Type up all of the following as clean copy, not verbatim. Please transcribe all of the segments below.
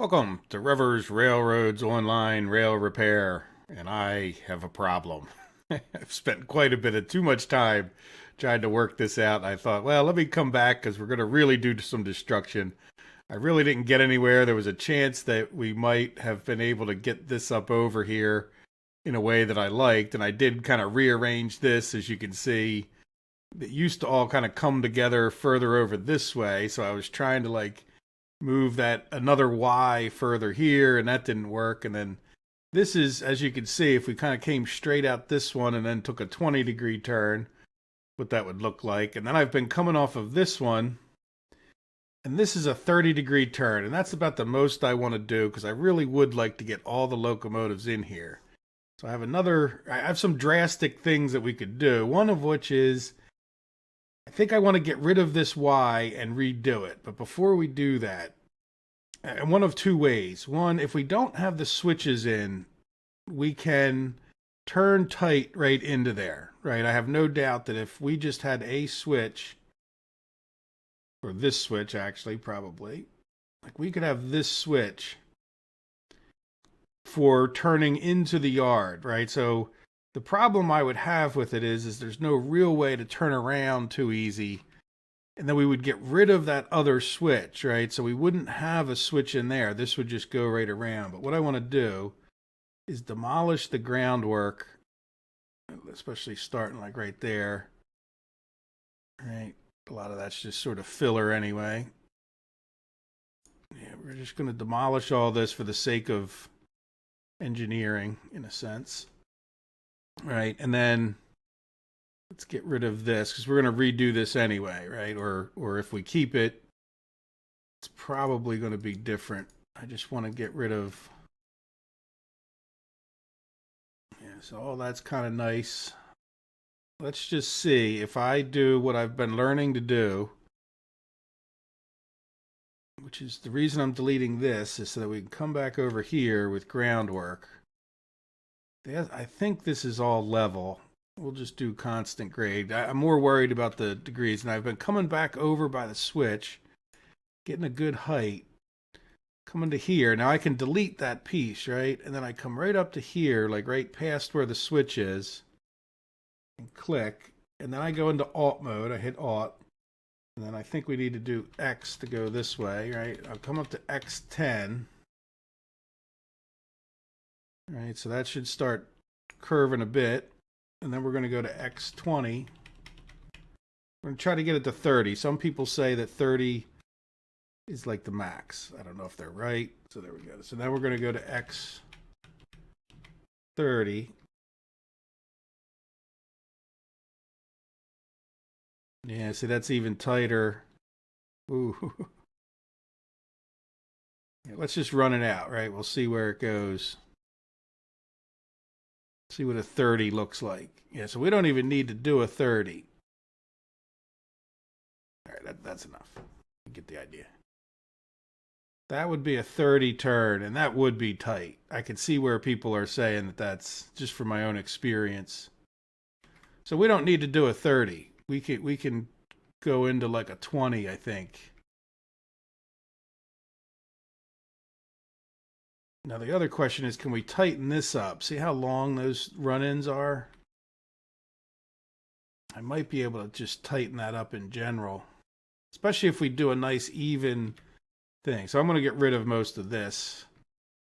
Welcome to Rever's Railroads Online Rail Repair, and I have a problem. I've spent quite a bit of too much time trying to work this out. I thought, well, let me come back because we're going to really do some destruction. I really didn't get anywhere. There was a chance that we might have been able to get this up over here in a way that I liked, and I did kind of rearrange this, as you can see. It used to all kind of come together further over this way, so I was trying to move that another Y further here, and that didn't work. And then this is, as you can see, if we kind of came straight out this one and then took a 20-degree turn, what that would look like. And then I've been coming off of this one, and this is a 30-degree turn, and that's about the most I want to do because I really would like to get all the locomotives in here. So I have some drastic things that we could do, one of which is I think I want to get rid of this Y and redo it. But before we do that, and one of two ways. One, if we don't have the switches in, we can turn tight right into there, right? I have no doubt that if we just had a switch, or this switch actually, probably, like we could have this switch for turning into the yard, right? So the problem I would have with it is there's no real way to turn around too easy. And then we would get rid of that other switch, right? So we wouldn't have a switch in there. This would just go right around. But what I want to do is demolish the groundwork, especially starting like right there. Right? A lot of that's just sort of filler anyway. Yeah, we're just going to demolish all this for the sake of engineering, in a sense. Right, and then let's get rid of this because we're going to redo this anyway, right? Or if we keep it, it's probably going to be different. I just want to get rid of, yeah, so all that's kind of nice. Let's just see if I do what I've been learning to do, which is the reason I'm deleting this is so that we can come back over here with groundwork. I think this is all level. We'll just do constant grade. I'm more worried about the degrees, and I've been coming back over by the switch, getting a good height, coming to here. Now I can delete that piece, right? And then I come right up to here, like right past where the switch is, and click. And then I go into Alt mode. I hit Alt. And then I think we need to do X to go this way, right? I'll come up to X10. All right, so that should start curving a bit. And then we're going to go to X20. We're going to try to get it to 30. Some people say that 30 is like the max. I don't know if they're right. So there we go. So now we're going to go to X30. Yeah, see, that's even tighter. Ooh. Yeah, let's just run it out, right? We'll see where it goes. See what a 30 looks like. Yeah, so we don't even need to do a 30. All right, that's enough. You get the idea. That would be a 30 turn, and that would be tight. I can see where people are saying that that's just from my own experience. So we don't need to do a 30. We can go into like a 20, I think. Now the other question is, can we tighten this up? See how long those run-ins are? I might be able to just tighten that up in general, especially if we do a nice even thing. So I'm going to get rid of most of this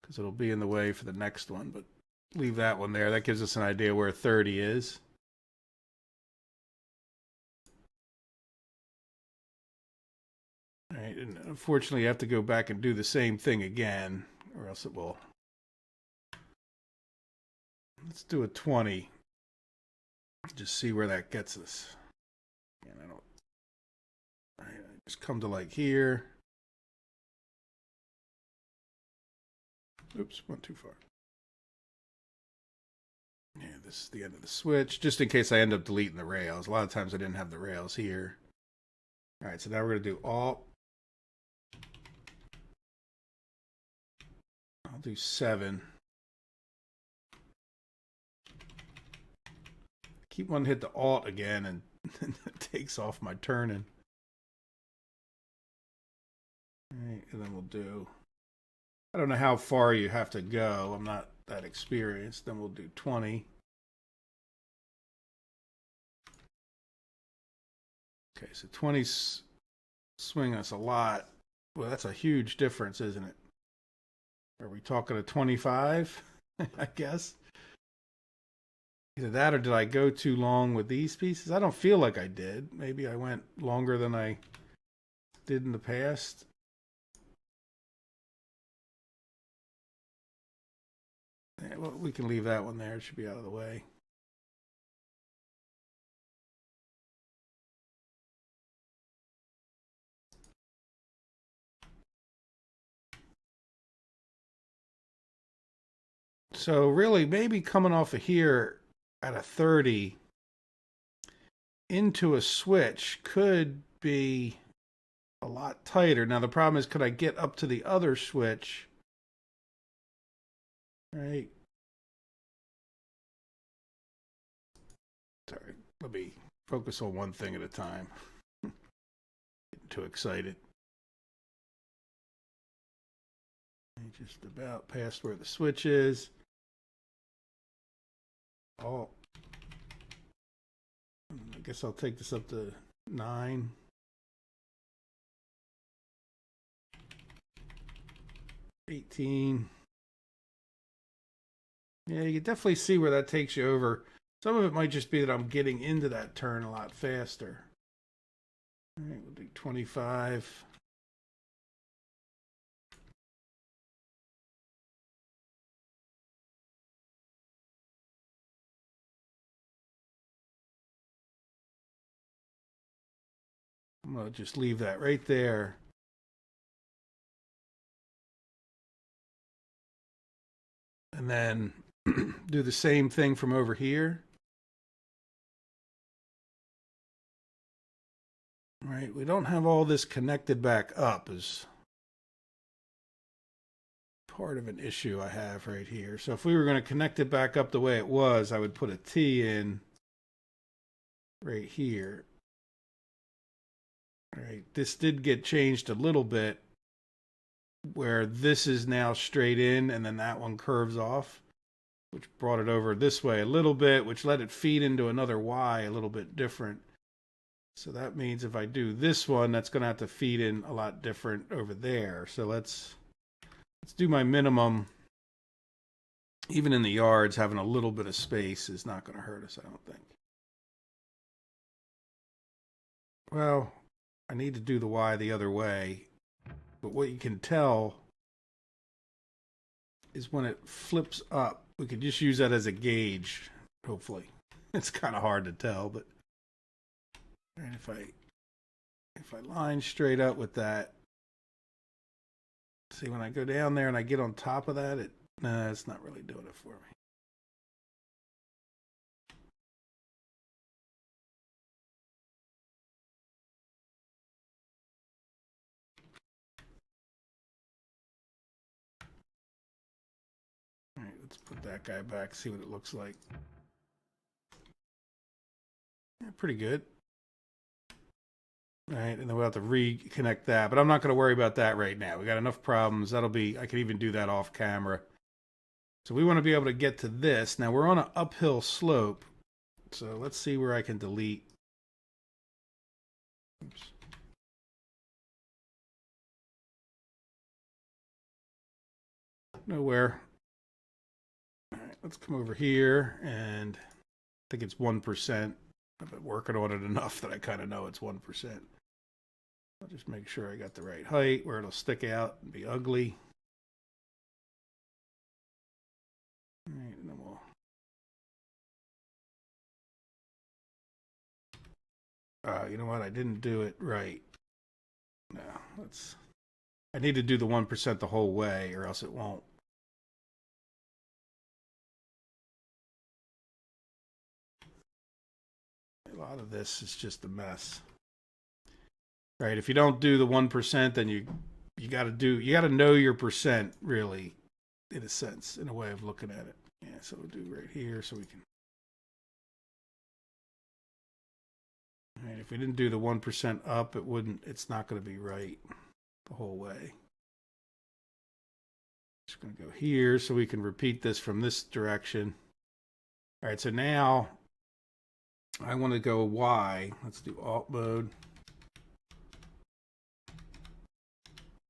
because it'll be in the way for the next one, but leave that one there. That gives us an idea where 30 is. All right, and unfortunately, you have to go back and do the same thing again, or else it will. Let's do a 20. Just see where that gets us. And I don't. I just come to like here. Oops, went too far. Yeah, this is the end of the switch, just in case I end up deleting the rails. A lot of times I didn't have the rails here. All right, so now we're going to do Alt. I'll do 7. Keep wanting to hit the Alt again, and it takes off my turning. All right, and then we'll do I don't know how far you have to go. I'm not that experienced. Then we'll do 20. Okay, so 20's swing us a lot. Well, that's a huge difference, isn't it? Are we talking a 25? I guess. Either that or did I go too long with these pieces? I don't feel like I did. Maybe I went longer than I did in the past. Yeah, well, we can leave that one there. It should be out of the way. So really, maybe coming off of here at a 30 into a switch could be a lot tighter. Now the problem is, could I get up to the other switch? Right. Sorry, let me focus on one thing at a time. Getting too excited. Just about past where the switch is. Oh, I guess I'll take this up to 9. 18. Yeah, you can definitely see where that takes you over. Some of it might just be that I'm getting into that turn a lot faster. All right, we'll do 25. I'm going to just leave that right there. And then do the same thing from over here. Right, we don't have all this connected back up is part of an issue I have right here. So if we were going to connect it back up the way it was, I would put a T in right here. All right, this did get changed a little bit where this is now straight in and then that one curves off, which brought it over this way a little bit, which let it feed into another Y a little bit different. So that means if I do this one, that's going to have to feed in a lot different over there. So let's do my minimum. Even in the yards, having a little bit of space is not going to hurt us, I don't think. Well, I need to do the Y the other way. But what you can tell is when it flips up, we could just use that as a gauge, hopefully. It's kind of hard to tell, but and if I line straight up with that, see when I go down there and I get on top of that, it's not really doing it for me. All right, let's put that guy back, see what it looks like. Yeah, pretty good. All right, and then we'll have to reconnect that, but I'm not going to worry about that right now. We got enough problems. I can even do that off camera. So we want to be able to get to this. Now we're on an uphill slope, so let's see where I can delete. Oops. Nowhere. All right, let's come over here, and I think it's 1%. I've been working on it enough that I kind of know it's 1%. I'll just make sure I got the right height where it'll stick out and be ugly. All right, and then you know what? I didn't do it right. No, I need to do the 1% the whole way or else it won't. A lot of this is just a mess. Right, if you don't do the 1%, then you got to know your percent really, in a sense, in a way of looking at it. Yeah, so we'll do right here so we can. All right, if we didn't do the 1% up, it's not going to be right the whole way. Just going to go here so we can repeat this from this direction. All right, so now I want to go Y. Let's do Alt mode.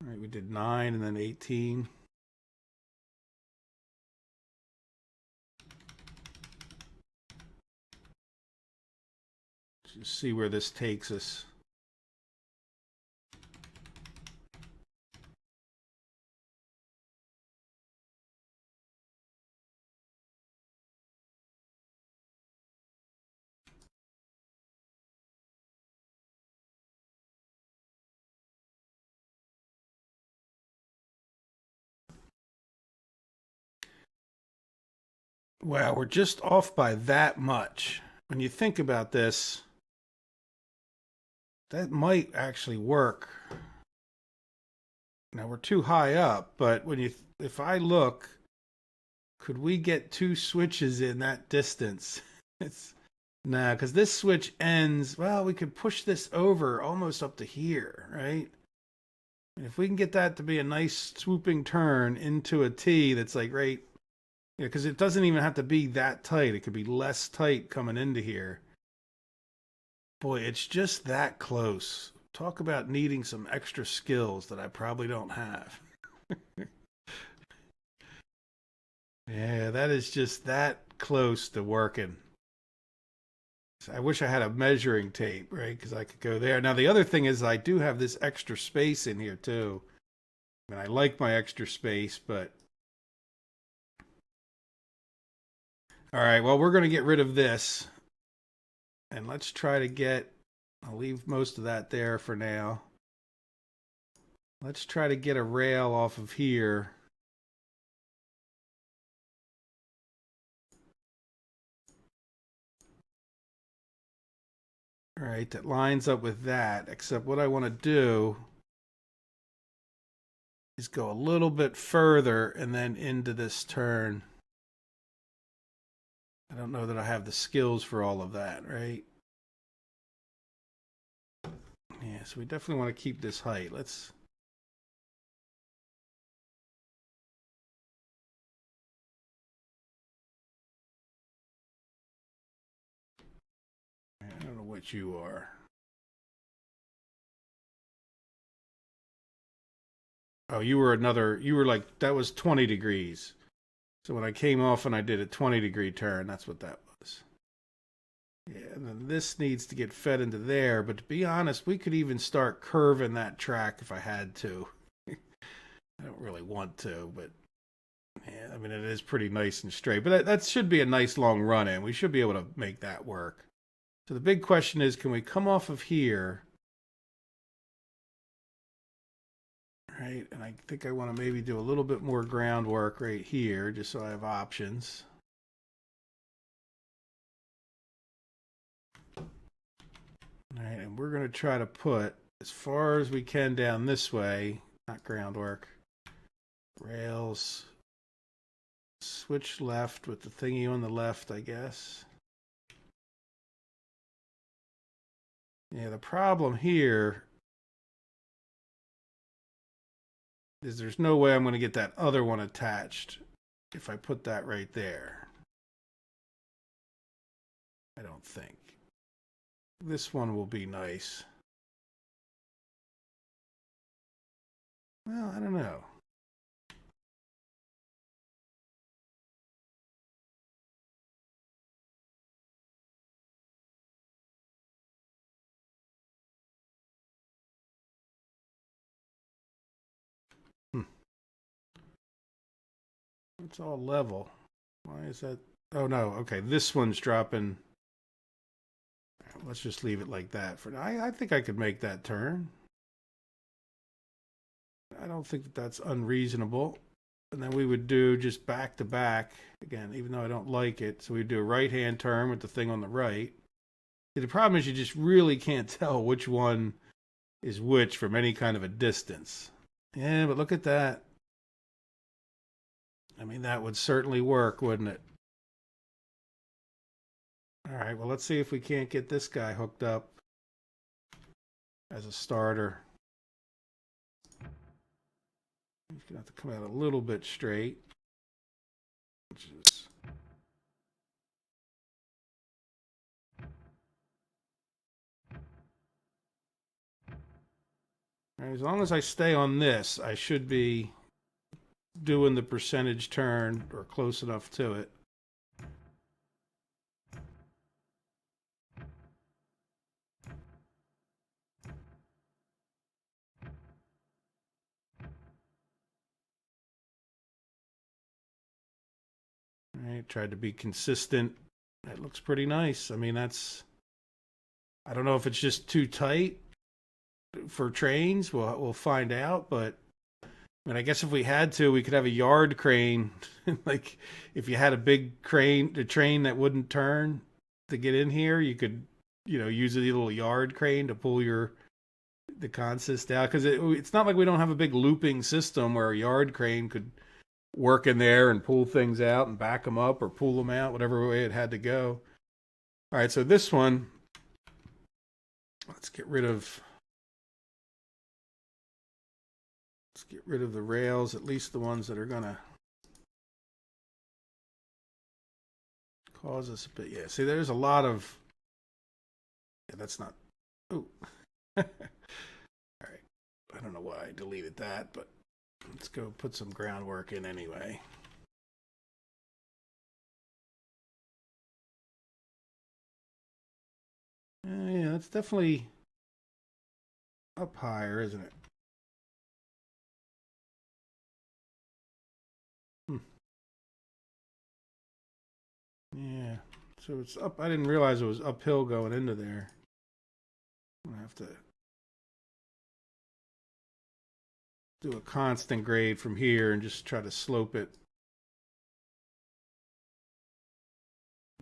All right, we did 9 and then 18. Just see where this takes us. Wow, we're just off by that much. When you think about this, that might actually work. Now we're too high up, but if I look, could we get 2 switches in that distance? Nah, because this switch ends. Well, we could push this over almost up to here, right? And if we can get that to be a nice swooping turn into a T that's like right, because it doesn't even have to be that tight. It could be less tight coming into here. Boy, it's just that close. Talk about needing some extra skills that I probably don't have. Yeah, that is just that close to working. I wish I had a measuring tape, right? Because I could go there. Now, the other thing is I do have this extra space in here, too. I mean, I like my extra space, but... All right, well, we're going to get rid of this. And let's try to get... I'll leave most of that there for now. Let's try to get a rail off of here. All right, that lines up with that, except what I want to do is go a little bit further and then into this turn. I don't know that I have the skills for all of that, right? Yeah, so we definitely want to keep this height. Let's... I don't know what you are. Oh, you were like, that was 20 degrees. So when I came off and I did a 20-degree turn, that's what that was. Yeah, and then this needs to get fed into there. But to be honest, we could even start curving that track if I had to. I don't really want to, but yeah, I mean, it is pretty nice and straight. But that should be a nice long run in. We should be able to make that work. So the big question is, can we come off of here? Right, and I think I want to maybe do a little bit more groundwork right here, just so I have options. All right, and we're going to try to put as far as we can down this way, not groundwork, rails, switch left with the thingy on the left, I guess. Yeah, the problem here is there's no way I'm going to get that other one attached if I put that right there. I don't think. This one will be nice. Well, I don't know. It's all level. Why is that? Oh, no. Okay, this one's dropping. Let's just leave it like that for now. I think I could make that turn. I don't think that that's unreasonable. And then we would do just back to back again, even though I don't like it. So we'd do a right hand turn with the thing on the right. See, the problem is you just really can't tell which one is which from any kind of a distance. Yeah, but look at that. I mean, that would certainly work, wouldn't it? All right, well, let's see if we can't get this guy hooked up as a starter. It's going to have to come out a little bit straight. Which is... As long as I stay on this, I should be doing the percentage turn or close enough to it. All right, tried to be consistent. That looks pretty nice. I mean, that's... I don't know if it's just too tight for trains. We'll find out, but I mean, I guess if we had to, we could have a yard crane. Like if you had a big crane, a train that wouldn't turn to get in here, you could, use a little yard crane to pull the consist out, because it's not like we don't have a big looping system where a yard crane could work in there and pull things out and back them up or pull them out, whatever way it had to go. All right, so this one, let's get rid of the rails, at least the ones that are gonna cause us a bit. Yeah, see, there's a lot of... Yeah, that's not... Oh. All right. I don't know why I deleted that, but let's go put some groundwork in anyway. Yeah, it's definitely up higher, isn't it? Yeah, so it's up. I didn't realize it was uphill going into there. I'm gonna have to do a constant grade from here and just try to slope it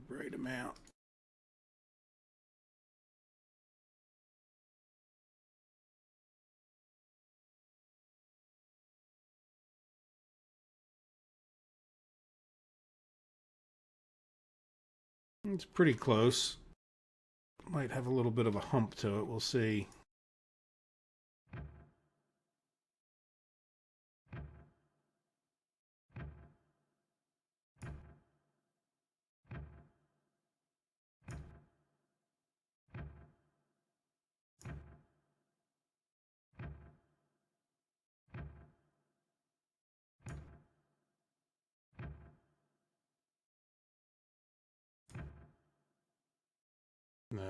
the right amount. It's pretty close. Might have a little bit of a hump to it. We'll see. No.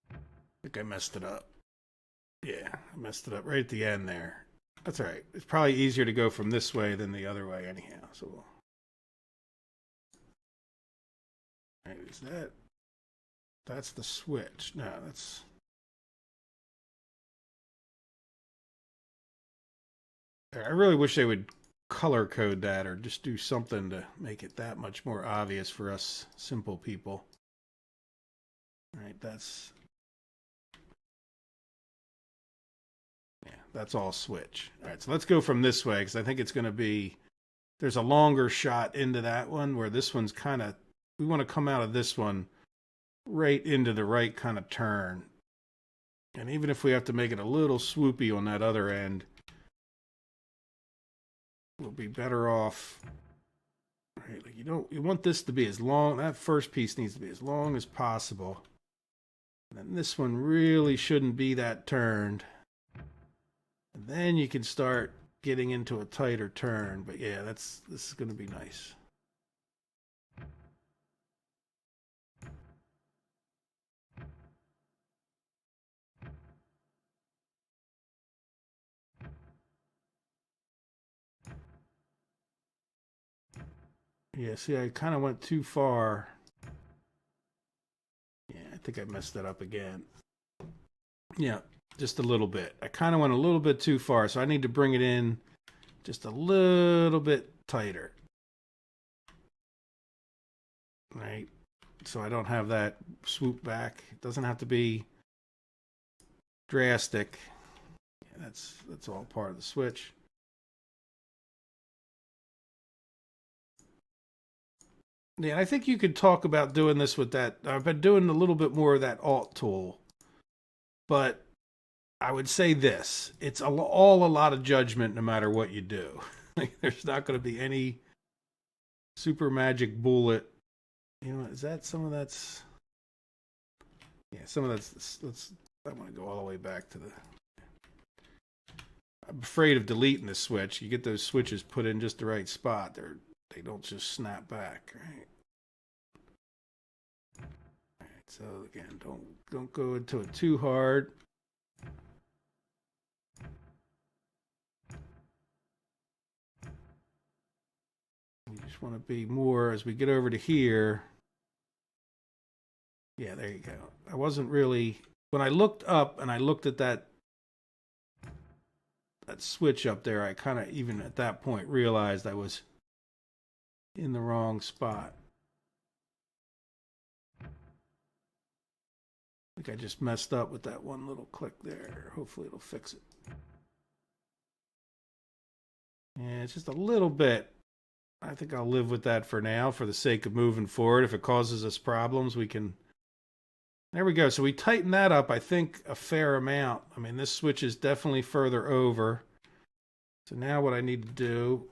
I think I messed it up. Yeah, I messed it up right at the end there. That's all right. It's probably easier to go from this way than the other way anyhow. So we'll... Right, is that... That's the switch. No, that's... I really wish they would color code that or just do something to make it that much more obvious for us simple people. All right, that's... Yeah, that's all switch. All right, so let's go from this way because I think it's going to be... There's a longer shot into that one where this one's kind of... We want to come out of this one right into the right kind of turn. And even if we have to make it a little swoopy on that other end, we'll be better off. Right, like you want this to be as long, that first piece needs to be as long as possible. And then this one really shouldn't be that turned. And then you can start getting into a tighter turn. But yeah, this is going to be nice. Yeah, see, I kind of went too far. Yeah, I think I messed that up again. Yeah, just a little bit. I kind of went a little bit too far, so I need to bring it in just a little bit tighter. Right? So I don't have that swoop back. It doesn't have to be drastic. Yeah, that's all part of the switch. Yeah, I think you could talk about doing this with that. I've been doing a little bit more of that alt tool, but I would say this: it's all a lot of judgment, no matter what you do. Like, there's not going to be any super magic bullet. You know, is that some of that's? Yeah, some of that's. Let's. I want to go all the way back to the. I'm afraid of deleting the switch. You get those switches put in just the right spot. They don't just snap back, right? All right. So again, don't go into it too hard. You just want to be more as we get over to here. Yeah, there you go. I wasn't really when I looked up and I looked at that switch up there, I kind of even at that point realized I was in the wrong spot. I think I just messed up with that one little click there. Hopefully it'll fix it. Yeah, it's just a little bit. I think I'll live with that for now for the sake of moving forward. If it causes us problems, we can. There we go. So we tighten that up, I think, a fair amount. I mean, this switch is definitely further over. So now what I need to do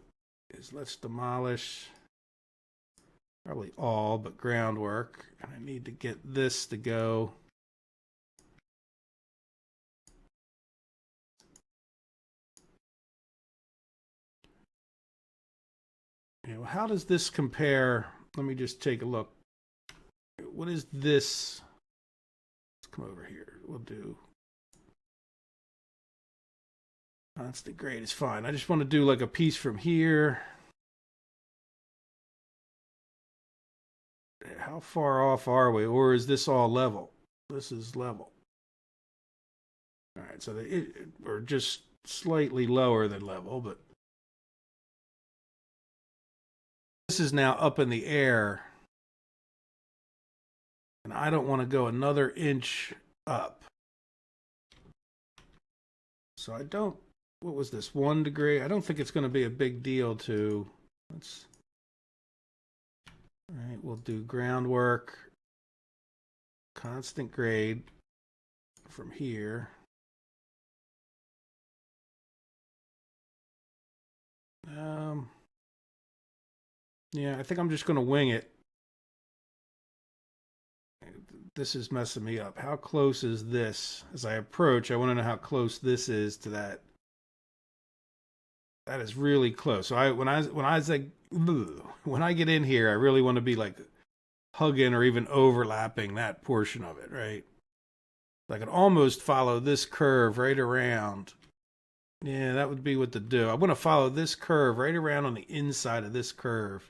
is let's demolish probably all but groundwork. And I need to get this to go. You know, how does this compare? Let me just take a look. What is this? Let's come over here. We'll do constant grade is fine. I just want to do like a piece from here. How far off are we? Or is this all level? This is level. All right, so we're just slightly lower than level, but this is now up in the air. And I don't want to go another inch up. So I don't, what was this, 1 degree? I don't think it's going to be a big deal to, let's, all right, we'll do groundwork, constant grade from here. Yeah, I think I'm just going to wing it. This is messing me up. How close is this? As I approach, I want to know how close this is to that. That is really close. So when I was like, when I get in here, I really want to be like hugging or even overlapping that portion of it, right? I could almost follow this curve right around. Yeah, that would be what to do. I want to follow this curve right around on the inside of this curve.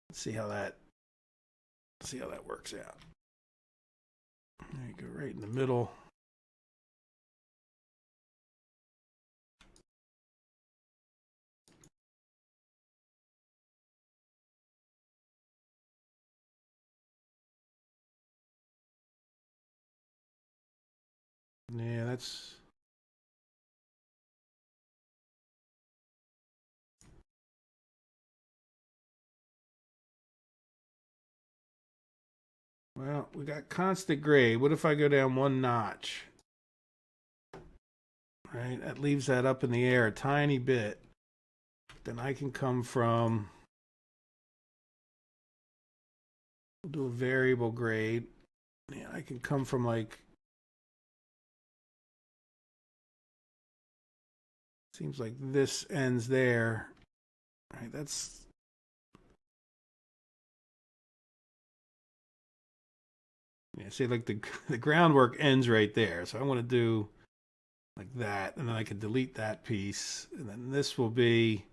Let's see how that works out. There you go, right in the middle. Yeah, that's. Well, we got constant grade. What if I go down 1 notch? Right, that leaves that up in the air a tiny bit. Then I can come from, we'll do a variable grade. Yeah, I can come from like, seems like this ends there. All right, that's, yeah, see, like the groundwork ends right there. So I want to do like that, and then I can delete that piece, and then this will be,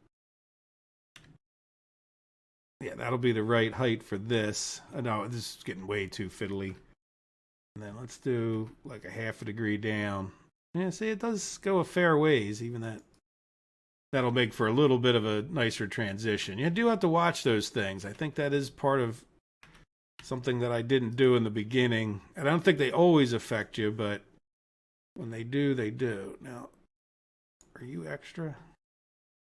yeah, that'll be the right height for this. No, this is getting way too fiddly. And then let's do like a 1/2 degree down. Yeah, see, it does go a fair ways. Even that'll make for a little bit of a nicer transition. You do have to watch those things. I think that is part of something that I didn't do in the beginning. And I don't think they always affect you, but when they do, they do. Now, are you extra?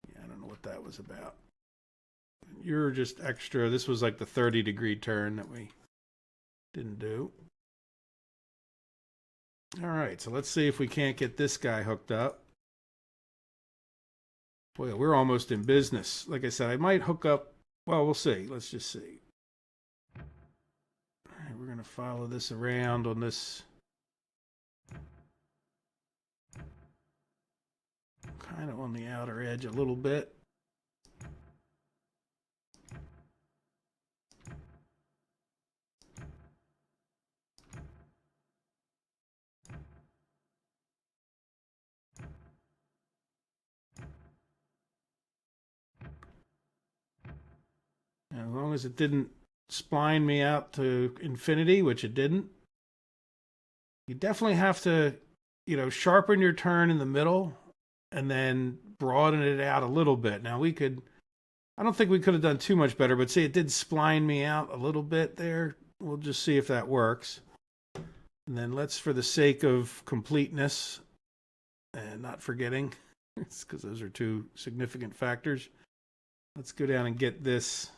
Yeah, I don't know what that was about. You're just extra. This was like the 30-degree turn that we didn't do. All right, so let's see if we can't get this guy hooked up. Boy, we're almost in business. Like I said, I might hook up. Well, we'll see. Let's just see. All right, we're going to follow this around on this. Kind of on the outer edge a little bit. As long as it didn't spline me out to infinity, which it didn't. You definitely have to, sharpen your turn in the middle and then broaden it out a little bit. Now I don't think we could have done too much better, but see, it did spline me out a little bit there. We'll just see if that works. And then let's, for the sake of completeness and not forgetting, because those are two significant factors, let's go down and get this.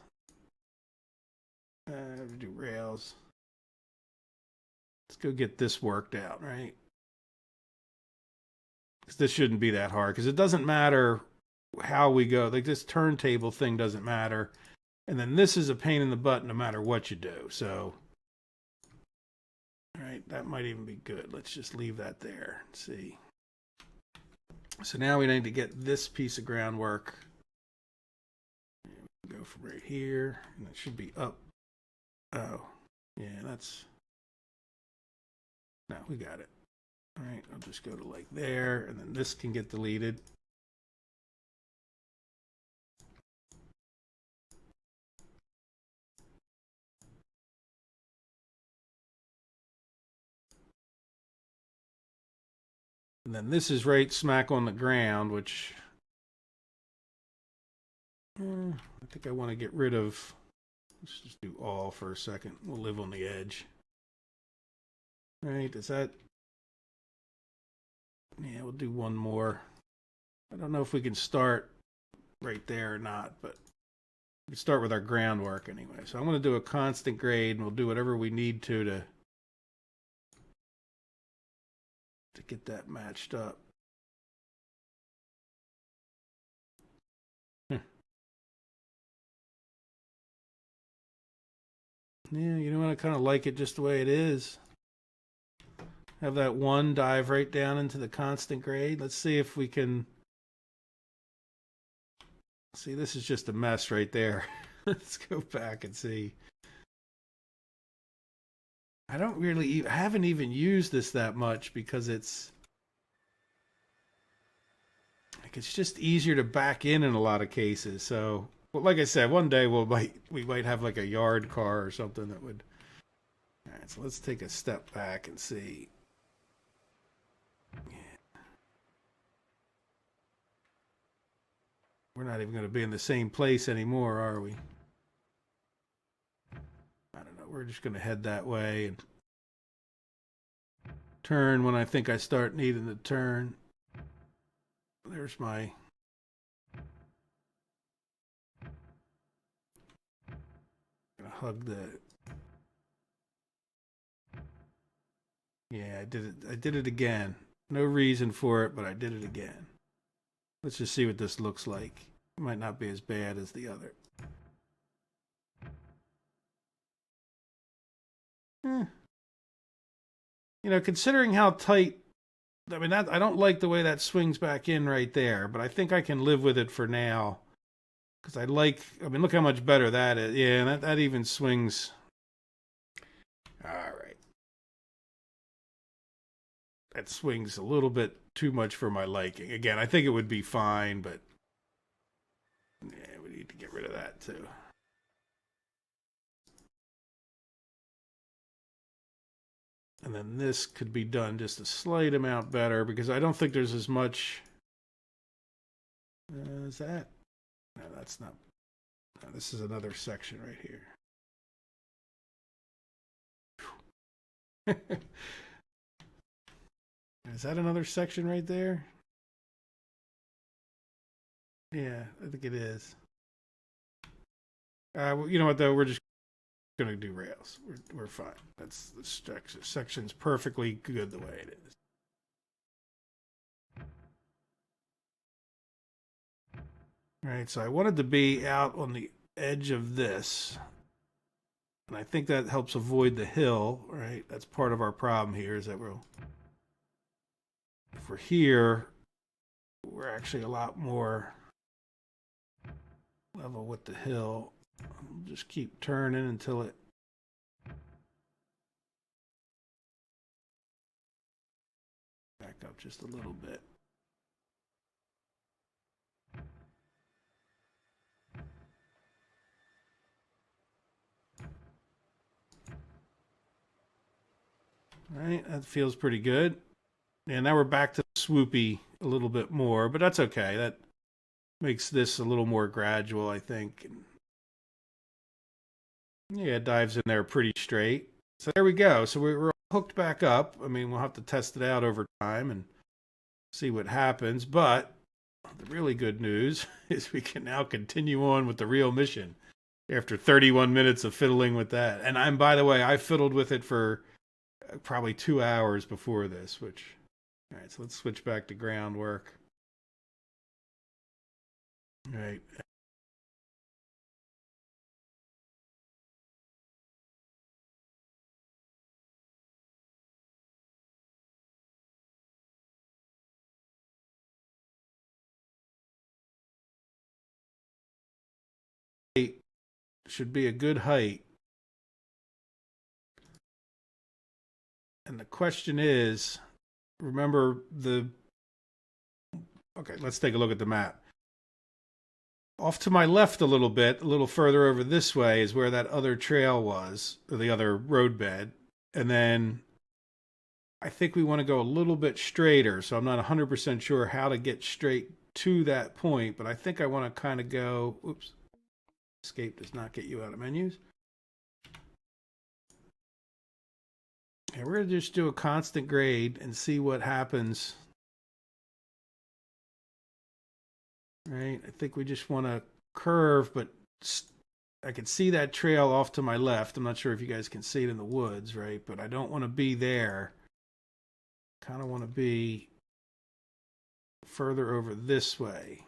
Do rails. Let's go get this worked out, right? Because this shouldn't be that hard, because it doesn't matter how we go. Like, this turntable thing doesn't matter. And then this is a pain in the butt no matter what you do. So, all right, that might even be good. Let's just leave that there. Let's see. So now we need to get this piece of groundwork. Go from right here, and it should be up. Oh, yeah, that's... No, we got it. All right, I'll just go to like there, and then this can get deleted. And then this is right smack on the ground, which I think I want to get rid of. Let's just do all for a second. We'll live on the edge. All right, is that... Yeah, we'll do one more. I don't know if we can start right there or not, but we can start with our groundwork anyway. So I'm going to do a constant grade, and we'll do whatever we need to get that matched up. Yeah, you know what? I kind of like it just the way it is. Have that one dive right down into the constant grade. Let's see if we can... See, this is just a mess right there. Let's go back and see. I haven't even used this that much because it's just easier to back in a lot of cases. So, well, like I said, one day we might have like a yard car or something that would... All right, so let's take a step back and see. Yeah. We're not even going to be in the same place anymore, are we? I don't know. We're just going to head that way and turn when I think I start needing to turn. There's my... Gonna hug the... Yeah, I did it. I did it again. No reason for it, but I did it again. Let's just see what this looks like. It might not be as bad as the other. Considering how tight... I mean, I don't like the way that swings back in right there, but I think I can live with it for now. Because look how much better that is. Yeah, that even swings. All right. That swings a little bit too much for my liking. Again, I think it would be fine, but yeah, we need to get rid of that too. And then this could be done just a slight amount better because I don't think there's as much... is that? No, that's not... No, this is another section right here. Is that another section right there? Yeah, I think it is. You know what, though? We're just going to do rails. We're fine. That's the section's perfectly good the way it is. All right, so I wanted to be out on the edge of this. And I think that helps avoid the hill, right? That's part of our problem here is that if we're here, we're actually a lot more level with the hill. I'll just keep turning until it back up just a little bit. All right, that feels pretty good. And now we're back to swoopy a little bit more, but that's okay. That makes this a little more gradual, I think. Yeah, it dives in there pretty straight. So there we go. So we're hooked back up. I mean, we'll have to test it out over time and see what happens. But the really good news is we can now continue on with the real mission after 31 minutes of fiddling with that. And by the way, I fiddled with it for probably 2 hours before this, which, all right, so let's switch back to groundwork. All right. Should be a good height. And the question is, remember okay, let's take a look at the map. Off to my left a little bit, a little further over this way is where that other trail was, or the other roadbed. And then I think we want to go a little bit straighter. So I'm not 100% sure how to get straight to that point, but I think I want to kind of go, oops, escape does not get you out of menus. And we're going to just do a constant grade and see what happens. Right, I think we just want to curve, but I can see that trail off to my left. I'm not sure if you guys can see it in the woods, right? But I don't want to be there. Kind of want to be further over this way.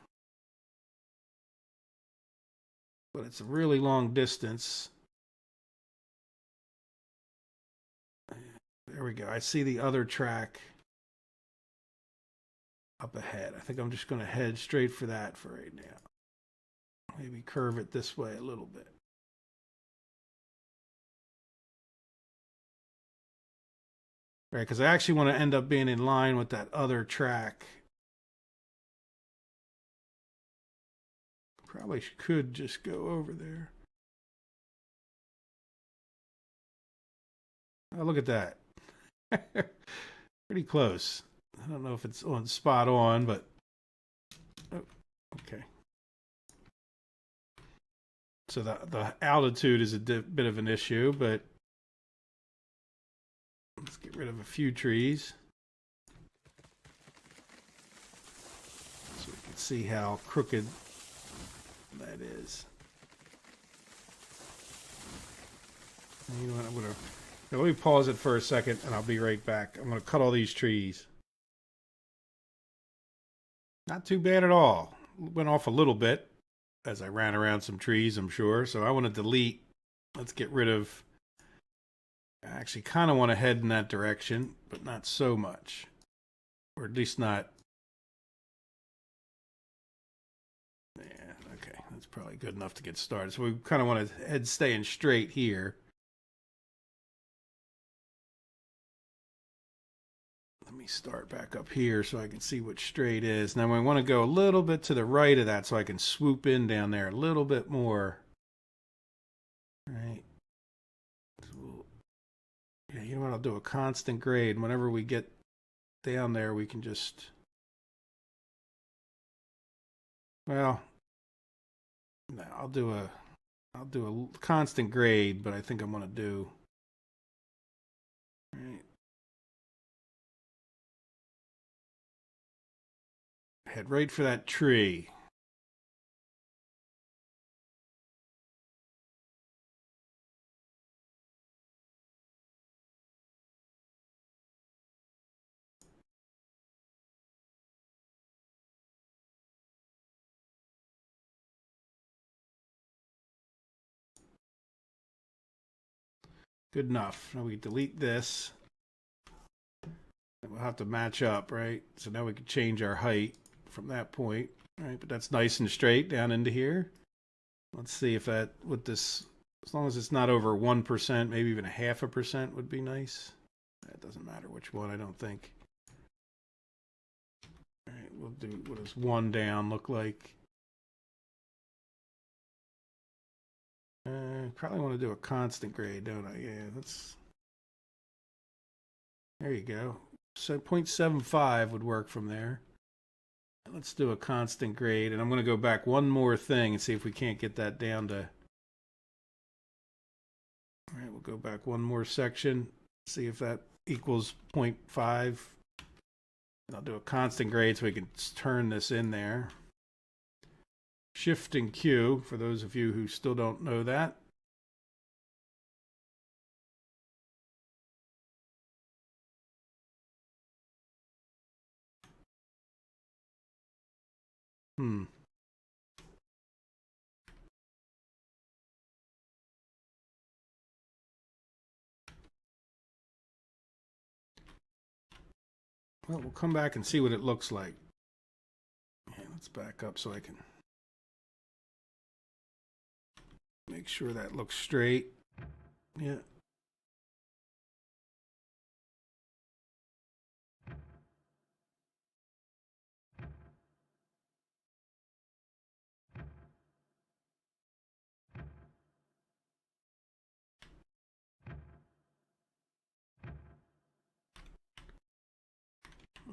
But it's a really long distance. There we go. I see the other track up ahead. I think I'm just going to head straight for that for right now. Maybe curve it this way a little bit. Right, because I actually want to end up being in line with that other track. Probably could just go over there. Oh, look at that. Pretty close. I don't know if it's on spot on, but oh, okay. So the altitude is a bit of an issue, but let's get rid of a few trees so we can see how crooked that is. You know what, I'm gonna let me pause it for a second and I'll be right back. I'm gonna cut all these trees. Not too bad at all. Went off a little bit as I ran around some trees, I'm sure. So I want to delete. Let's get rid of. I actually kind of want to head in that direction, but not so much. Or at least not. Yeah, okay. That's probably good enough to get started. So we kind of want to head staying straight here. Let me start back up here so I can see what straight is. Now I want to go a little bit to the right of that so I can swoop in down there a little bit more. All right. So, yeah, you know what? I'll do a constant grade. Whenever we get down there, we can just... Well, no, I'll do a constant grade, but I think I'm going to do... All right. Head right for that tree. Good enough. Now we delete this. We'll have to match up, right? So now we can change our height from that point, right? But that's nice and straight down into here. Let's see if that, with this, as long as it's not over 1%, maybe even 0.5% would be nice. It doesn't matter which one, I don't think. All right, we'll do, what does 1 down look like? Probably want to do a constant grade, don't I? Yeah, that's, there you go. So 0.75 would work from there. Let's do a constant grade, and I'm going to go back one more thing and see if we can't get that down to... All right, we'll go back one more section, see if that equals 0.5. And I'll do a constant grade so we can turn this in there. Shift and Q, for those of you who still don't know that. Well, we'll come back and see what it looks like. Okay, let's back up so I can make sure that looks straight. Yeah.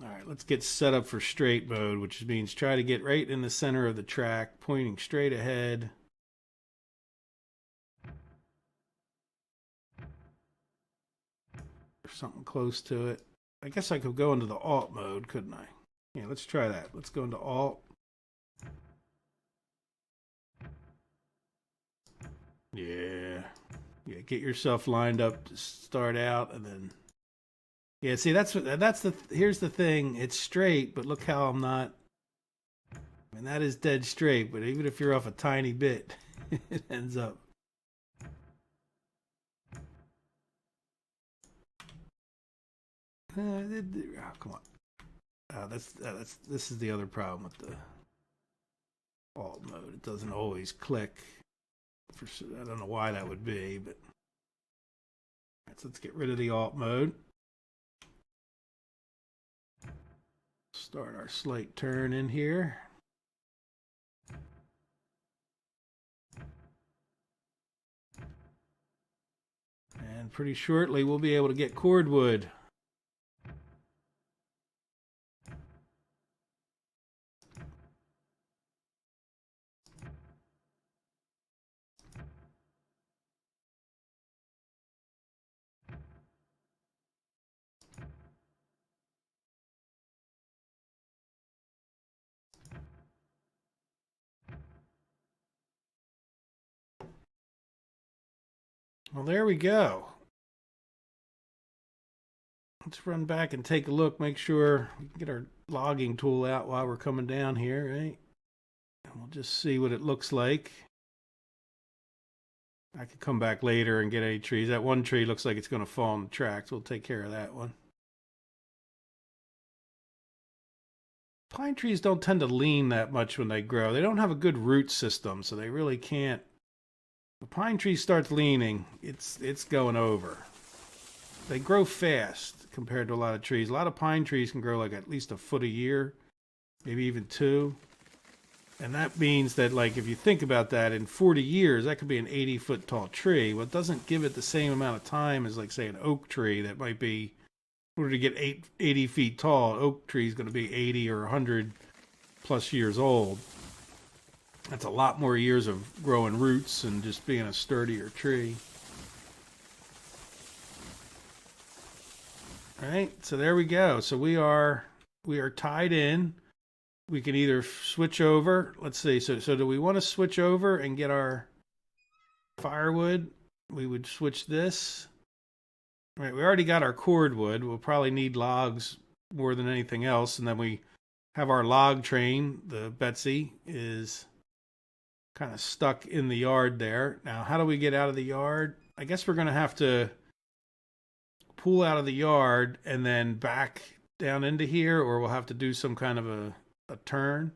All right, let's get set up for straight mode, which means try to get right in the center of the track, pointing straight ahead. Or something close to it. I guess I could go into the Alt mode, couldn't I? Yeah, let's try that. Let's go into Alt. Yeah. Yeah, get yourself lined up to start out, and then... Yeah, see, here's the thing. It's straight, but look how I'm not... I mean, that is dead straight, but even if you're off a tiny bit, it ends up... Oh, come on. This is the other problem with the Alt mode. It doesn't always click. I don't know why that would be, but... Right, so let's get rid of the Alt mode. Start our slight turn in here. And pretty shortly we'll be able to get cordwood. Well, there we go. Let's run back and take a look, make sure we can get our logging tool out while we're coming down here, right? And we'll just see what it looks like. I could come back later and get any trees. That one tree looks like it's going to fall on the tracks. We'll take care of that one. Pine trees don't tend to lean that much when they grow. They don't have a good root system, so they really can't. The pine tree starts leaning, it's going over. They grow fast compared to a lot of trees. A lot of pine trees can grow like at least a foot a year, maybe even 2. And that means that, like, if you think about that, in 40 years, that could be an 80-foot tall tree. Well, it doesn't give it the same amount of time as, like, say, an oak tree that might be, in order to get 80 feet tall, an oak tree is going to be 80 or 100 plus years old. That's a lot more years of growing roots and just being a sturdier tree. All right, so there we go. So we are tied in. We can either switch over. Let's see. So do we want to switch over and get our firewood? We would switch this. All right, we already got our cordwood. We'll probably need logs more than anything else. And then we have our log train. The Betsy is kind of stuck in the yard there. Now, how do we get out of the yard? I guess we're going to have to pull out of the yard and then back down into here, or we'll have to do some kind of a turn.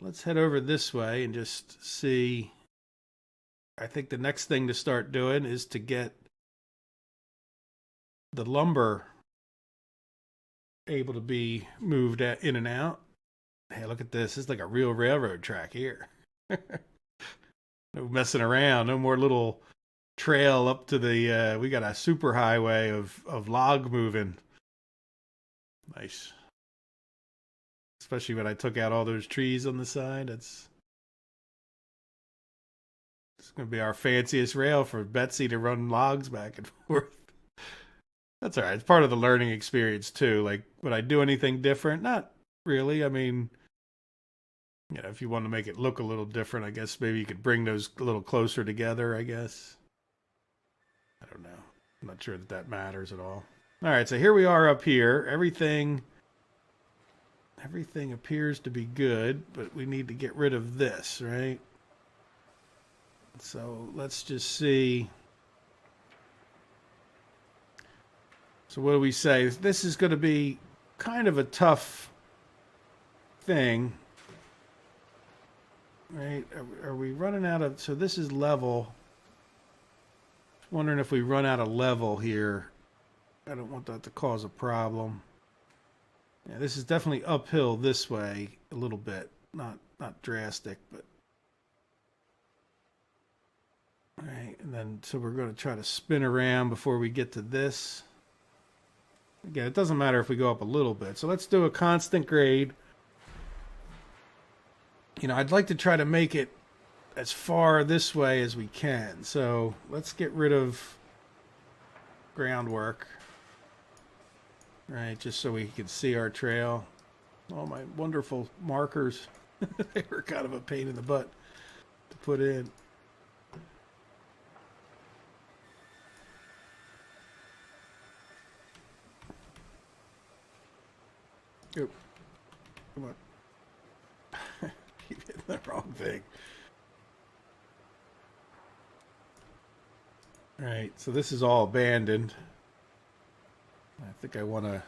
Let's head over this way and just see. I think the next thing to start doing is to get the lumber able to be moved in and out. Hey, look at this. It's like a real railroad track here. No messing around. No more little trail up to the, we got a super highway of log moving. Nice. Especially when I took out all those trees on the side. It's going to be our fanciest rail for Betsy to run logs back and forth. That's all right. It's part of the learning experience too. Like, would I do anything different? Not really. I mean, you know, if you want to make it look a little different, I guess maybe you could bring those a little closer together, I guess. I don't know. I'm not sure that matters at all. All right, so here we are up here. Everything appears to be good, but we need to get rid of this, right? So let's just see. So what do we say? This is going to be kind of a tough thing, right? Are we running out of... So this is level. Wondering if we run out of level here. I don't want that to cause a problem. Yeah, this is definitely uphill this way a little bit. Not drastic, but... All right, and then so we're going to try to spin around before we get to this. Again, it doesn't matter if we go up a little bit. So let's do a constant grade. You know, I'd like to try to make it as far this way as we can. So let's get rid of groundwork. Right, just so we can see our trail. Oh, my wonderful markers. They were kind of a pain in the butt to put in. Oop. Come on. Keep hitting the wrong thing. Alright, so this is all abandoned. I think I want to...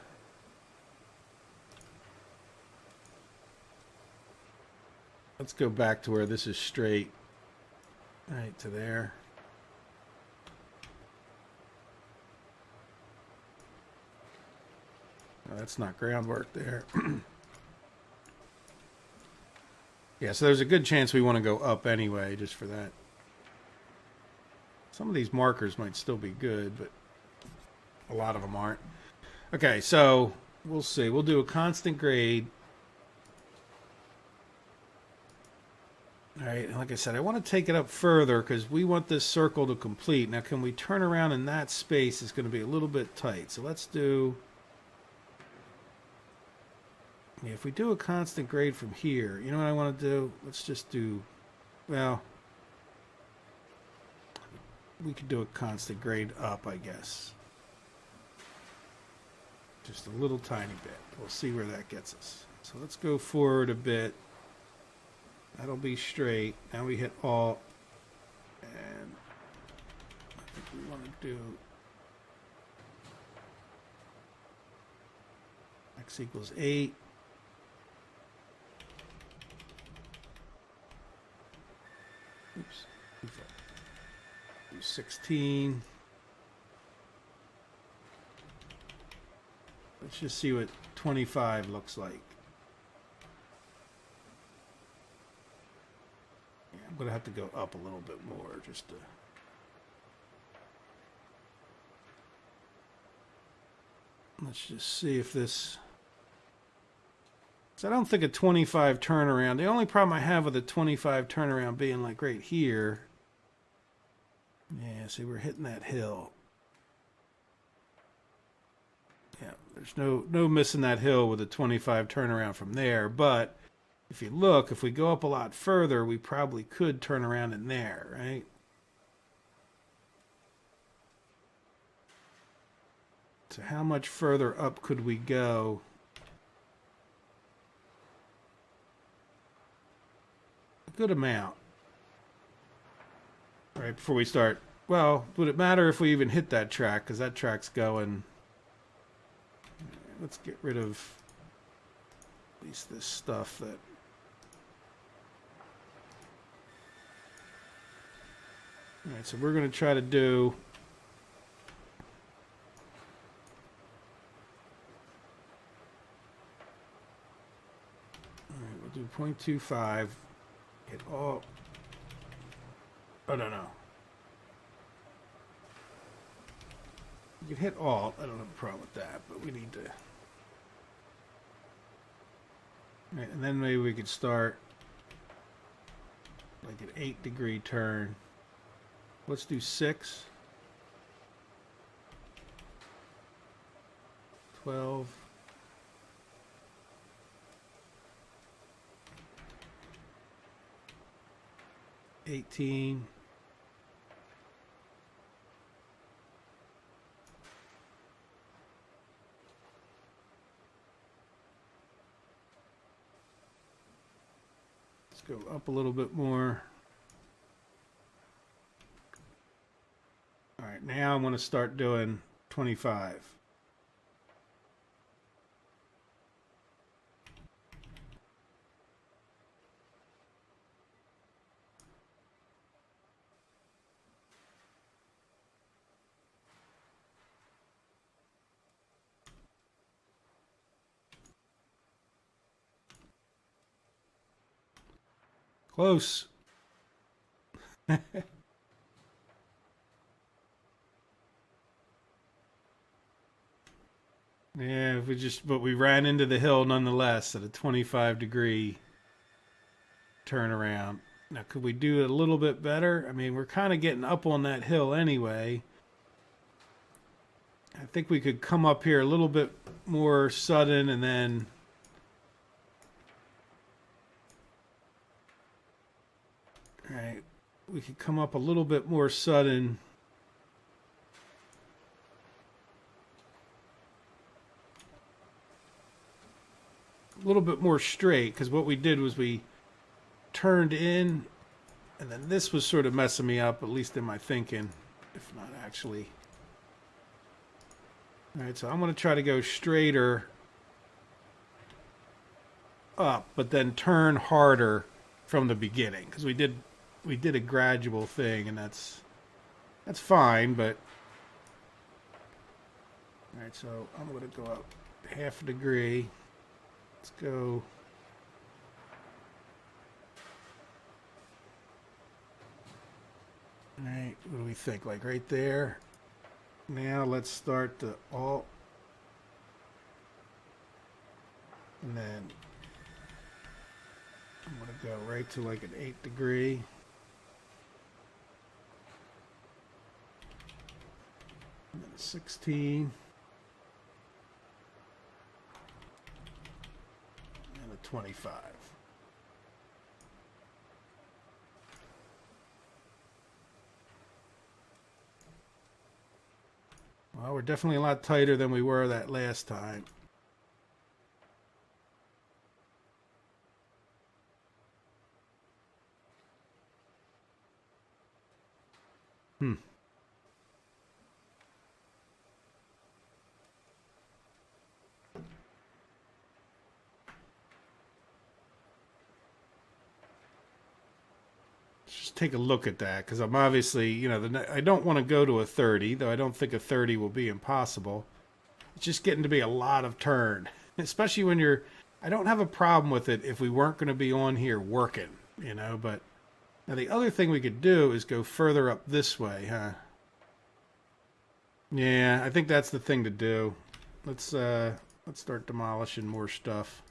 Let's go back to where this is straight. Right to there. Oh, that's not groundwork there. Yeah, so there's a good chance we want to go up anyway, just for that. Some of these markers might still be good, but a lot of them aren't. Okay, so we'll see. We'll do a constant grade. All right, and like I said, I want to take it up further because we want this circle to complete. Now, can we turn around in that space? It's going to be a little bit tight. So let's do... Yeah, if we do a constant grade from here, you know what I want to do? Let's just do... Well... We could do a constant grade up, I guess. Just a little tiny bit. We'll see where that gets us. So let's go forward a bit. That'll be straight. Now we hit Alt. And I think we want to do x equals 8. Oops. Do 16. Let's just see what 25 looks like. Yeah, I'm going to have to go up a little bit more just to... Let's just see if this... So I don't think a 25 turnaround... The only problem I have with a 25 turnaround being like right here... Yeah, see, we're hitting that hill. Yeah, there's no missing that hill with a 25 turnaround from there. But if you look, if we go up a lot further, we probably could turn around in there, right? So how much further up could we go? A good amount. Right before we start Well, would it matter if we even hit that track? Because that track's going. Let's get rid of at least this stuff that. All right, so we're going to try to do. All right, we'll do 0.25. Hit all. Oh, no. You can hit alt. I don't have a problem with that, but we need to. Right, and then maybe we could start like an 8-degree turn. Let's do 6. 12. 18. Let's go up a little bit more. All right, now I'm going to start doing 25. Close. Yeah, but we ran into the hill nonetheless at a 25-degree turnaround. Now, could we do it a little bit better? I mean, we're kind of getting up on that hill anyway. I think we could come up here a little bit more sudden and then. All right, we could come up a little bit more sudden. A little bit more straight, because what we did was we turned in, and then this was sort of messing me up, at least in my thinking, if not actually. All right, so I'm going to try to go straighter up, but then turn harder from the beginning, because we did a gradual thing, and that's fine, but all right, so I'm going to go up half a degree. Let's go. All right, what do we think? Like right there. Now let's start the alt. And then I'm going to go right to like an 8-degree. And then 16. And a 25. Well, we're definitely a lot tighter than we were that last time. Just take a look at that, because I'm obviously, I don't want to go to a 30, though I don't think a 30 will be impossible. It's just getting to be a lot of turn, especially when I don't have a problem with it if we weren't going to be on here working, but now the other thing we could do is go further up this way, huh? Yeah, I think that's the thing to do. Let's start demolishing more stuff.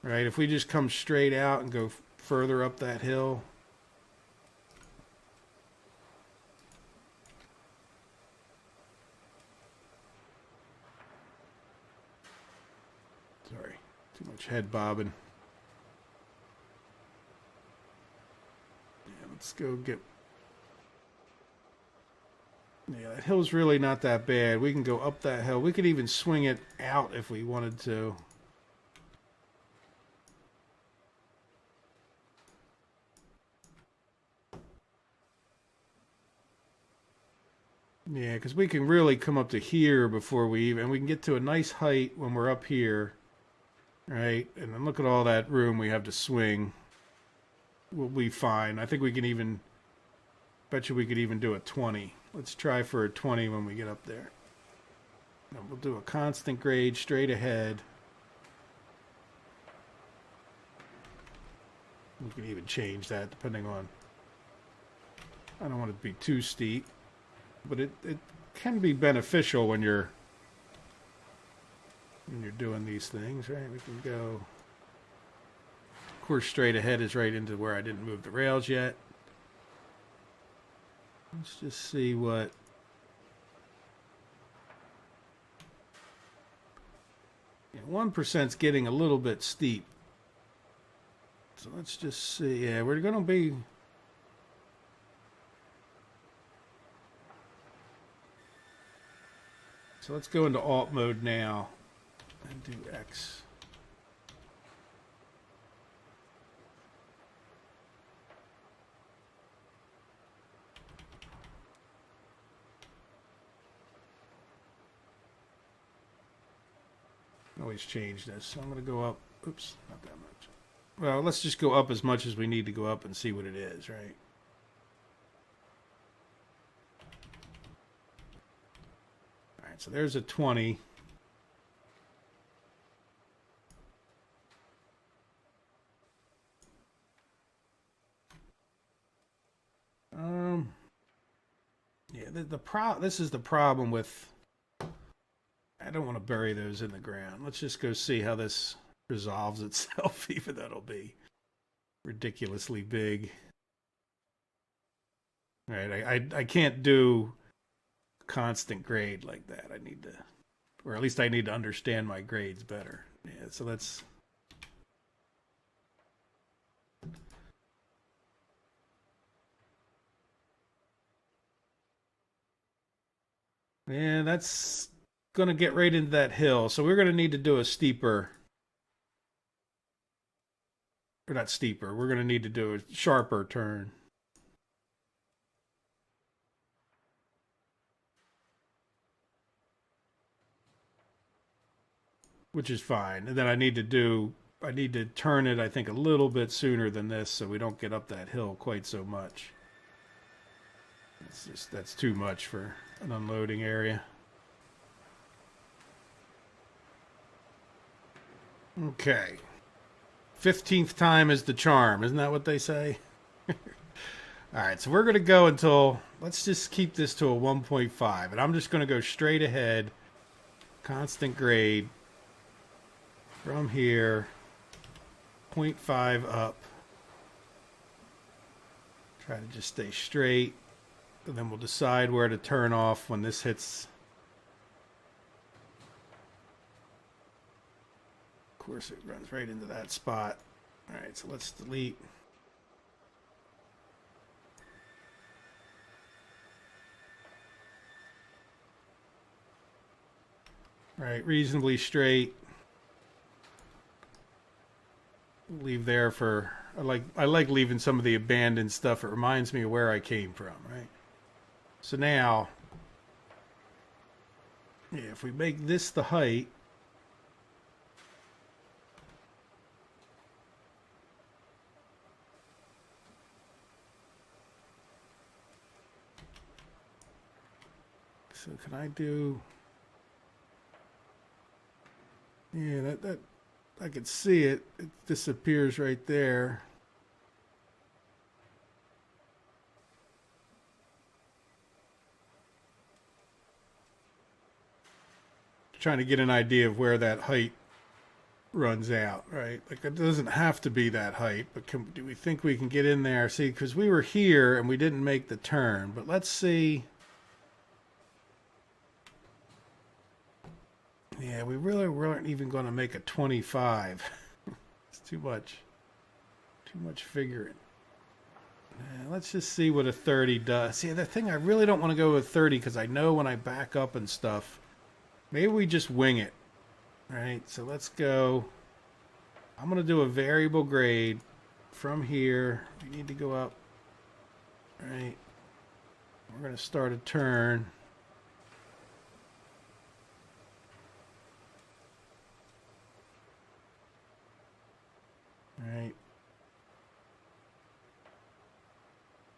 Right, if we just come straight out and go further up that hill. Sorry, too much head bobbing. Yeah, let's go get. Yeah, that hill's really not that bad. We can go up that hill. We could even swing it out if we wanted to. Yeah, because we can really come up to here before we even, and we can get to a nice height when we're up here, right? And then look at all that room we have to swing. We'll be fine. I think we can even, bet you we could even do a 20. Let's try for a 20 when we get up there. And we'll do a constant grade straight ahead. We can even change that depending on, I don't want it to be too steep, but it can be beneficial when you're doing these things, right? We can go, of course, straight ahead is right into where I didn't move the rails yet. Let's just see what, yeah, 1%'s getting a little bit steep. So let's just see. Yeah, we're going to be, so let's go into alt mode now and do X. Always change this. So I'm going to go up. Oops, not that much. Well, let's just go up as much as we need to go up and see what it is, right? All right, so there's a 20. Yeah, this is the problem with, I don't want to bury those in the ground. Let's just go see how this resolves itself, even though it'll be ridiculously big. All right, I can't do constant grade like that. I need to, or at least I need to understand my grades better. Yeah, so let's, yeah, that's going to get right into that hill. So we're going to need to do a steeper, or not steeper, we're going to need to do a sharper turn. Which is fine. And then I need to turn it, I think, a little bit sooner than this so we don't get up that hill quite so much. It's just, that's too much for an unloading area. Okay. 15th time is the charm. Isn't that what they say? All right, so we're going to go until, let's just keep this to a 1.5. And I'm just going to go straight ahead, constant grade, from here, 0.5 up. Try to just stay straight. And then we'll decide where to turn off when this hits. Of course, it runs right into that spot. All right, so let's delete. All right, reasonably straight. Leave there for, I like leaving some of the abandoned stuff. It reminds me of where I came from, right? So now, yeah, if we make this the height, so can I do, yeah, that I could see it. It disappears right there. Trying to get an idea of where that height runs out, right? Like it doesn't have to be that height, but do we think we can get in there? See, because we were here and we didn't make the turn, but let's see. Yeah, we really weren't even going to make a 25. It's too much figuring. Yeah, let's just see what a 30 does. See, the thing, I really don't want to go with 30 because I know when I back up and stuff, maybe we just wing it. All right, so let's go. I'm going to do a variable grade from here. We need to go up. All right. We're going to start a turn.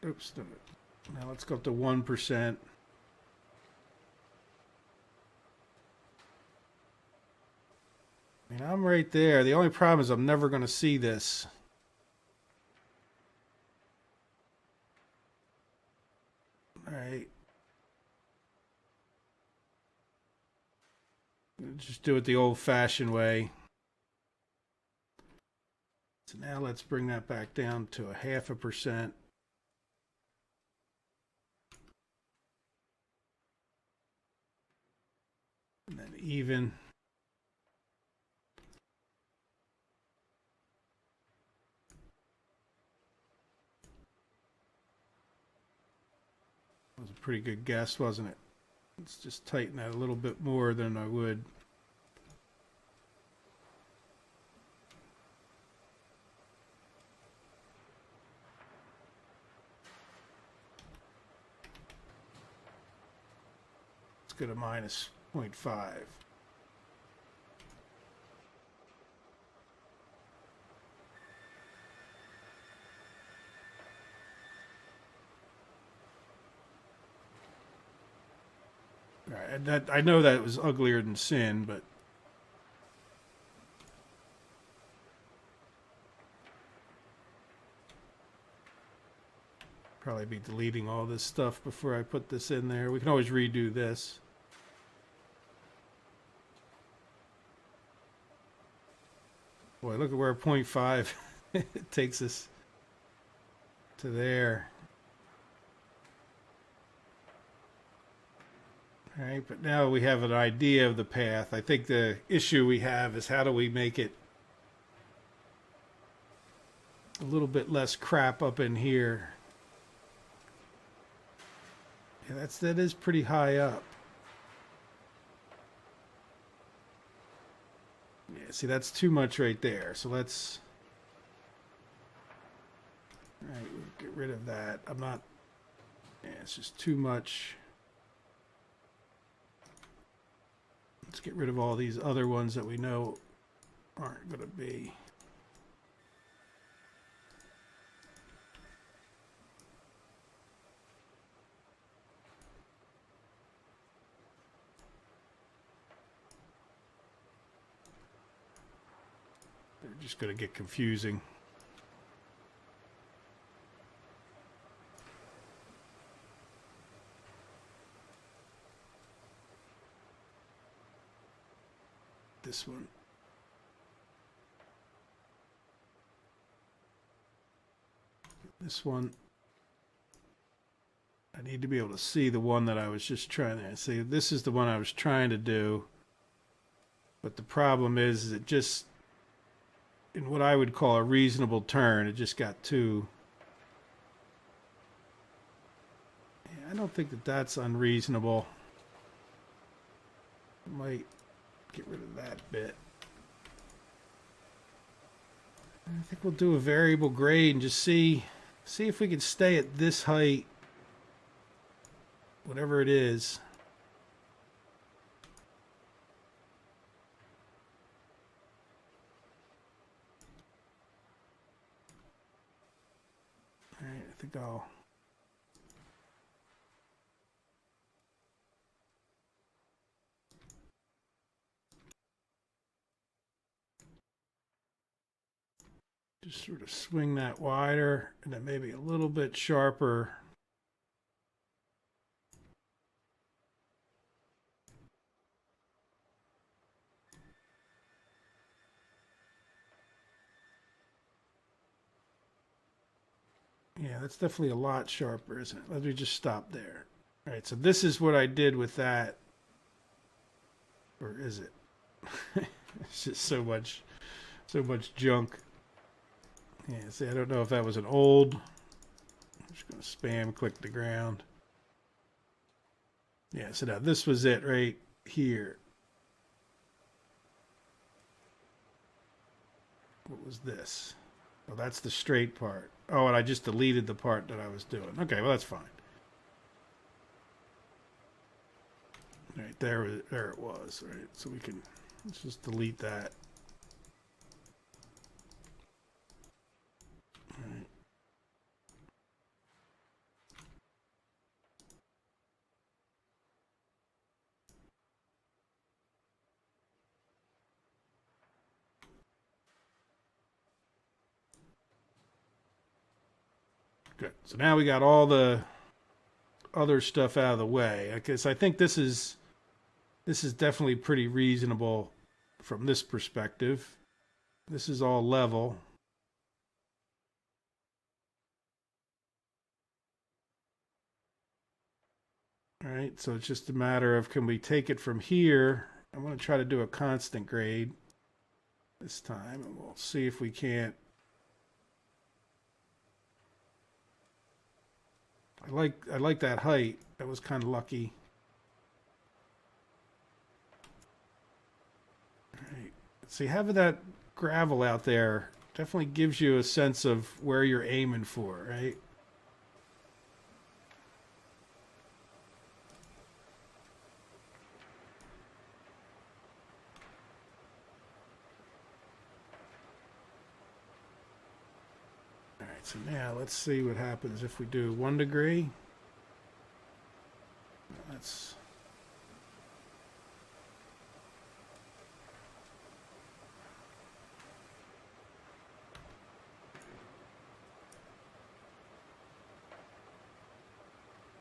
Oops. Now let's go up to 1%. I mean, I'm right there. The only problem is I'm never going to see this. All right. Just do it the old-fashioned way. So now let's bring that back down to 0.5%. And then even. That was a pretty good guess, wasn't it? Let's just tighten that a little bit more than I would. Let's go to minus 0.5. Right, that, I know that was uglier than sin, but probably be deleting all this stuff before I put this in there. We can always redo this. Boy, look at where 0.5 it takes us to there. All right, but now we have an idea of the path. I think the issue we have is how do we make it a little bit less crap up in here. Yeah, that is pretty high up. Yeah, see, that's too much right there. So let's, all right, we'll get rid of that. I'm not, yeah, it's just too much. Let's get rid of all these other ones that we know aren't going to be. They're just going to get confusing. This one. This one. I need to be able to see the one that I was just trying to see. This is the one I was trying to do. But the problem is it just, in what I would call a reasonable turn, it just got too. Yeah, I don't think that that's unreasonable. I might get rid of that bit. I think we'll do a variable grade and just see if we can stay at this height, whatever it is. All right, I think I'll. Just sort of swing that wider and then maybe a little bit sharper. Yeah, that's definitely a lot sharper, isn't it? Let me just stop there. All right, so this is what I did with that. Or is it? It's just so much junk. Yeah, see, I don't know if that was an old. I'm just going to spam click the ground. Yeah, so now this was it right here. What was this? Oh, that's the straight part. Oh, and I just deleted the part that I was doing. Okay, well, that's fine. All right, there it was. Right, so let's just delete that. All right. Good. So now we got all the other stuff out of the way. I guess I think this is definitely pretty reasonable from this perspective. This is all level. All right, so it's just a matter of, can we take it from here? I'm going to try to do a constant grade this time, and we'll see if we can't. I like that height. That was kind of lucky. All right. See, having that gravel out there definitely gives you a sense of where you're aiming for, right? All right, so now let's see what happens if we do 1 degree. That's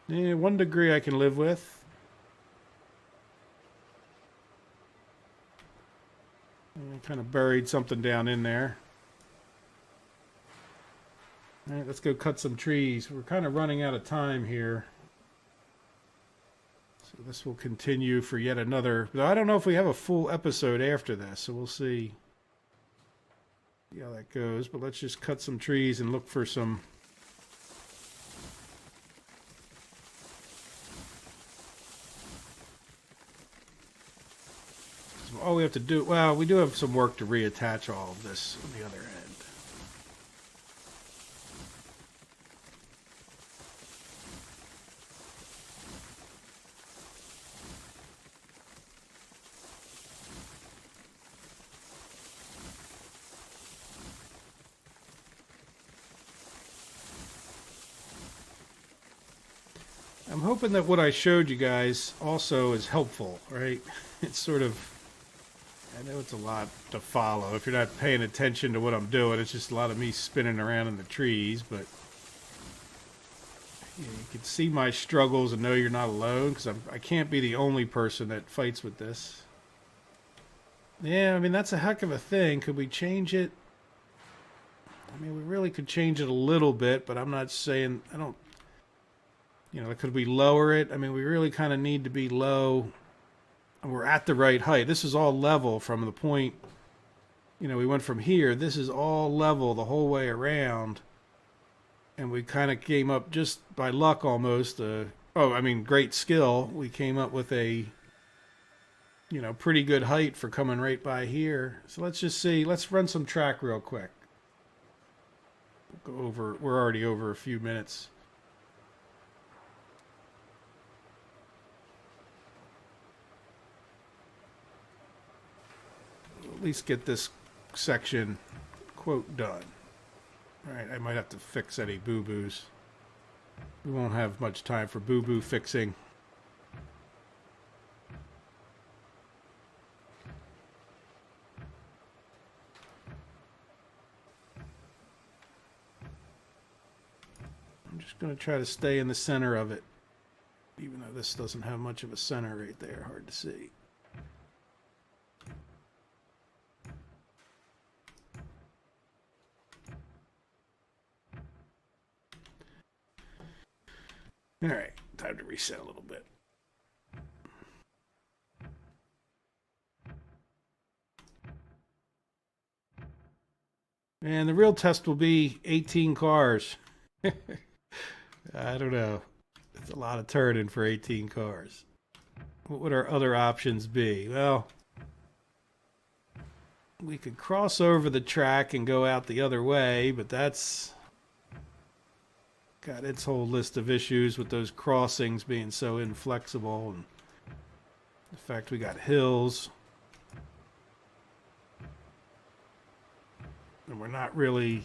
yeah, 1 degree I can live with. I kind of buried something down in there. All right, let's go cut some trees. We're kind of running out of time here. So this will continue for yet another. I don't know if we have a full episode after this, so we'll see how that goes. But let's just cut some trees and look for some. So all we have to do, well, we do have some work to reattach all of this on the other end. I'm hoping that what I showed you guys also is helpful, right? It's sort of, I know it's a lot to follow. If you're not paying attention to what I'm doing, it's just a lot of me spinning around in the trees, but you can see my struggles and know you're not alone, because I can't be the only person that fights with this. Yeah, I mean, that's a heck of a thing. Could we change it? I mean, we really could change it a little bit, but I'm not saying, I don't, could we lower it? I mean, we really kind of need to be low. And we're at the right height. This is all level from the point, we went from here. This is all level the whole way around. And we kind of came up just by luck almost. Great skill. We came up with a, pretty good height for coming right by here. So let's just see. Let's run some track real quick. We'll go over. We're already over a few minutes. At least get this section quote done. All right, I might have to fix any boo-boos. We won't have much time for boo-boo fixing. I'm just going to try to stay in the center of it, even though this doesn't have much of a center right there. Hard to see. All right, time to reset a little bit. And the real test will be 18 cars. I don't know. It's a lot of turning for 18 cars. What would our other options be? Well, we could cross over the track and go out the other way, but that's got its whole list of issues with those crossings being so inflexible, and the fact we got hills. And we're not really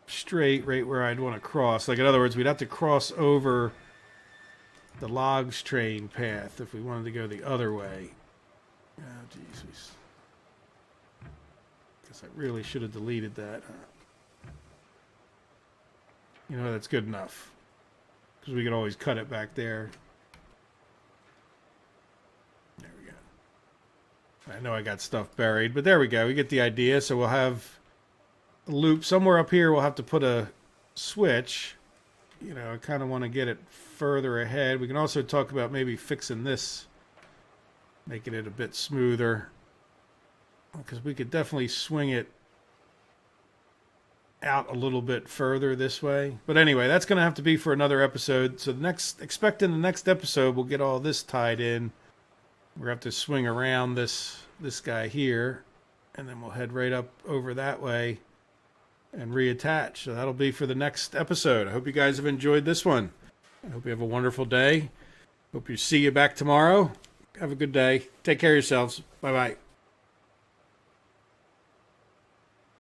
straight right where I'd want to cross. Like, in other words, we'd have to cross over the logs train path if we wanted to go the other way. Oh, jeez. Guess I really should have deleted that, huh? You know, that's good enough. Because we can always cut it back there. There we go. I know I got stuff buried, but there we go. We get the idea. So we'll have a loop. Somewhere up here we'll have to put a switch. You know, I kind of want to get it further ahead. We can also talk about maybe fixing this, making it a bit smoother, because we could definitely swing it out a little bit further this way. But anyway, that's going to have to be for another episode. So expect in the next episode, we'll get all this tied in. We're going to have to swing around this guy here, and then we'll head right up over that way and reattach. So that'll be for the next episode. I hope you guys have enjoyed this one. I hope you have a wonderful day. Hope you see you back tomorrow. Have a good day. Take care of yourselves. Bye-bye.